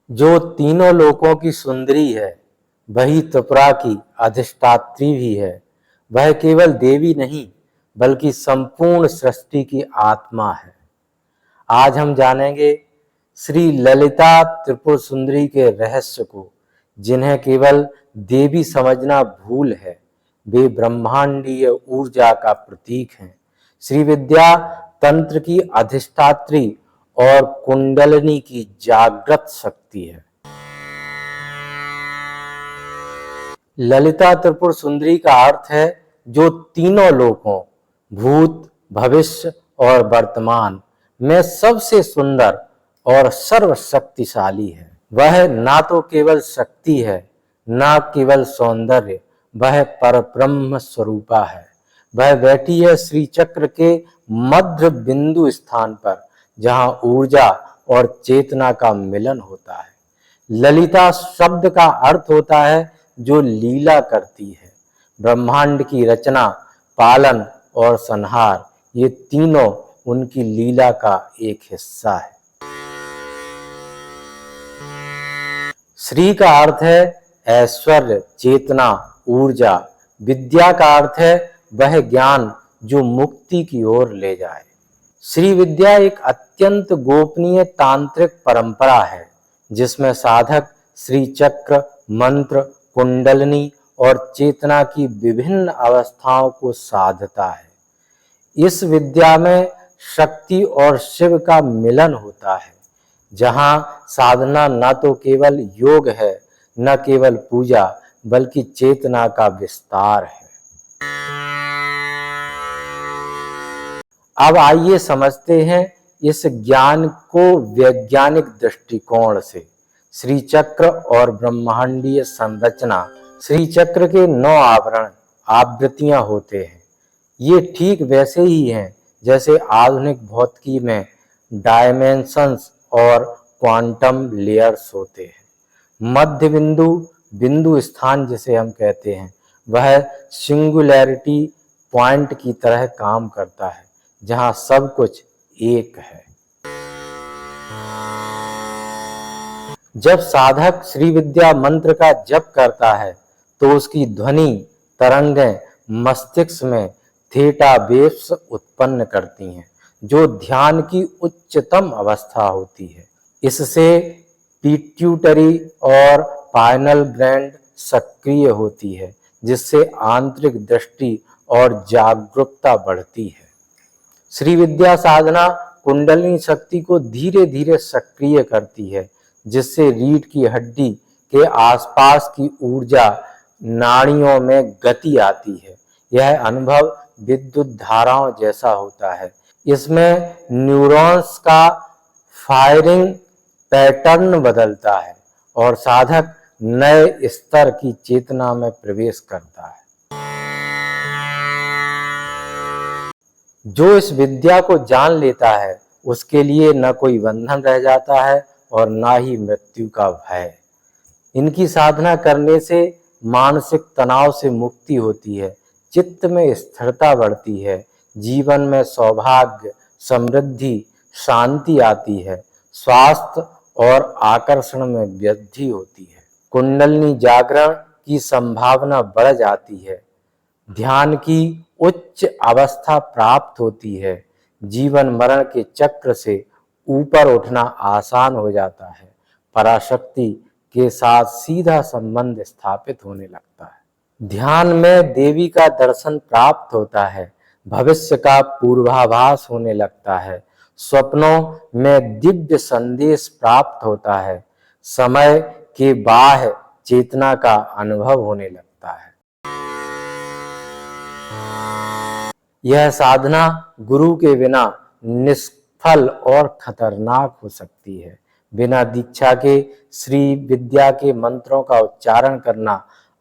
जो तीनों लोकों की सुंदरी है, वही त्रिपुरा की अधिष्ठात्री भी है। वह केवल देवी नहीं बल्कि संपूर्ण सृष्टि की आत्मा है। आज हम जानेंगे श्री ललिता त्रिपुर सुंदरी के रहस्य को, जिन्हें केवल देवी समझना भूल है। वे ब्रह्मांडीय ऊर्जा का प्रतीक हैं, श्री विद्या तंत्र की अधिष्ठात्री और कुंडलिनी की जागृत शक्ति है। ललिता त्रिपुर सुंदरी का अर्थ है जो तीनों लोकों भूत, भविष्य और वर्तमान में सबसे सुंदर और सर्वशक्तिशाली है। वह ना तो केवल शक्ति है, ना केवल सौंदर्य, वह परब्रह्म स्वरूपा है। वह बैठी है श्री चक्र के मध्य बिंदु स्थान पर, जहां ऊर्जा और चेतना का मिलन होता है। ललिता शब्द का अर्थ होता है जो लीला करती है। ब्रह्मांड की रचना, पालन और संहार, ये तीनों उनकी लीला का एक हिस्सा है। श्री का अर्थ है ऐश्वर्य, चेतना, ऊर्जा। विद्या का अर्थ है वह ज्ञान जो मुक्ति की ओर ले जाए। श्री विद्या एक अत्यंत गोपनीय तांत्रिक परंपरा है, जिसमें साधक श्री चक्र, मंत्र, कुंडलिनी और चेतना की विभिन्न अवस्थाओं को साधता है। इस विद्या में शक्ति और शिव का मिलन होता है, जहां साधना न तो केवल योग है, न केवल पूजा, बल्कि चेतना का विस्तार है। अब आइए समझते हैं इस ज्ञान को वैज्ञानिक दृष्टिकोण से। श्री चक्र और ब्रह्मांडीय संरचना। श्री चक्र के 9 आवृत्तियां होते हैं। ये ठीक वैसे ही हैं जैसे आधुनिक भौतिकी में डायमेंशंस और क्वांटम लेयर्स होते हैं। मध्य बिंदु स्थान जिसे हम कहते हैं, वह सिंगुलैरिटी पॉइंट की तरह काम करता है, जहां सब कुछ एक है। जब साधक श्री विद्या मंत्र का जप करता है तो उसकी ध्वनि तरंगें मस्तिष्क में थीटा वेव्स उत्पन्न करती हैं, जो ध्यान की उच्चतम अवस्था होती है। इससे पिट्यूटरी और पाइनल ग्लैंड सक्रिय होती है, जिससे आंतरिक दृष्टि और जागरूकता बढ़ती है। श्री विद्या साधना कुंडलिनी शक्ति को धीरे धीरे सक्रिय करती है, जिससे रीढ़ की हड्डी के आसपास की ऊर्जा नाड़ियों में गति आती है। यह अनुभव विद्युत धाराओं जैसा होता है। इसमें न्यूरॉन्स का फायरिंग पैटर्न बदलता है और साधक नए स्तर की चेतना में प्रवेश करता है। जो इस विद्या को जान लेता है, उसके लिए न कोई बंधन रह जाता है और ना ही मृत्यु का भय। इनकी साधना करने से मानसिक तनाव से मुक्ति होती है, चित्त में स्थिरता बढ़ती है, जीवन में सौभाग्य, समृद्धि, शांति आती है, स्वास्थ्य और आकर्षण में वृद्धि होती है। कुंडलिनी जागरण की संभावना बढ़ जाती है, ध्यान की उच्च अवस्था प्राप्त होती है, जीवन मरण के चक्र से ऊपर उठना आसान हो जाता है, पराशक्ति के साथ सीधा संबंध स्थापित होने लगता है। ध्यान में देवी का दर्शन प्राप्त होता है, भविष्य का पूर्वाभास होने लगता है, स्वप्नों में दिव्य संदेश प्राप्त होता है, समय के बाह्य चेतना का अनुभव होने लगता है। यह साधना गुरु के बिना निष्फल और खतरनाक हो सकती है। बिना दीक्षा के श्री विद्या के मंत्रों का उच्चारण करना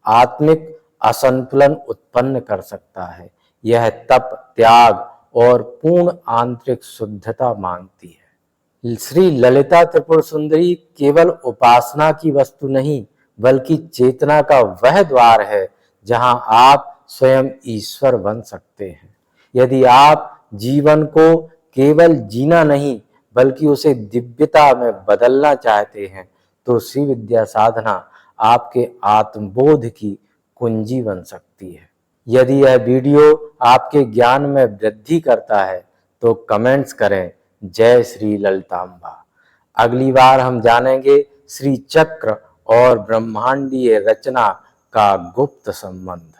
आत्मिक असंतुलन उत्पन्न कर सकता है। यह तप, त्याग और पूर्ण आंतरिक शुद्धता मांगती है। श्री ललिता त्रिपुर सुंदरी केवल उपासना की वस्तु नहीं, बल्कि चेतना का वह द्वार है जहां आप स्वयं ईश्वर बन सकते हैं। यदि आप जीवन को केवल जीना नहीं, बल्कि उसे दिव्यता में बदलना चाहते हैं, तो श्री विद्या साधना आपके आत्मबोध की कुंजी बन सकती है। यदि यह वीडियो आपके ज्ञान में वृद्धि करता है तो कमेंट्स करें जय श्री ललितांबा। अगली बार हम जानेंगे श्री चक्र और ब्रह्मांडीय रचना का गुप्त संबंध।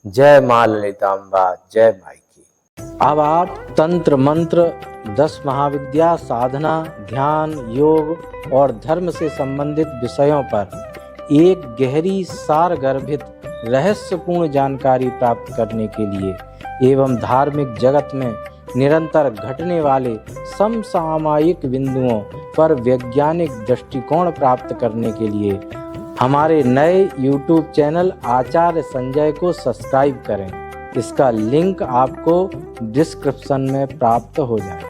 जय मां ललितांबा, जय माई की। अब आप तंत्र मंत्र, 10 महाविद्या, साधना, ध्यान, योग और धर्म से संबंधित विषयों पर एक गहरी सारगर्भित रहस्यपूर्ण जानकारी प्राप्त करने के लिए एवं धार्मिक जगत में निरंतर घटने वाले समसामयिक बिंदुओं पर वैज्ञानिक दृष्टिकोण प्राप्त करने के लिए हमारे नए YouTube चैनल आचार्य संजय को सब्सक्राइब करें। इसका लिंक आपको डिस्क्रिप्शन में प्राप्त हो जाएगा।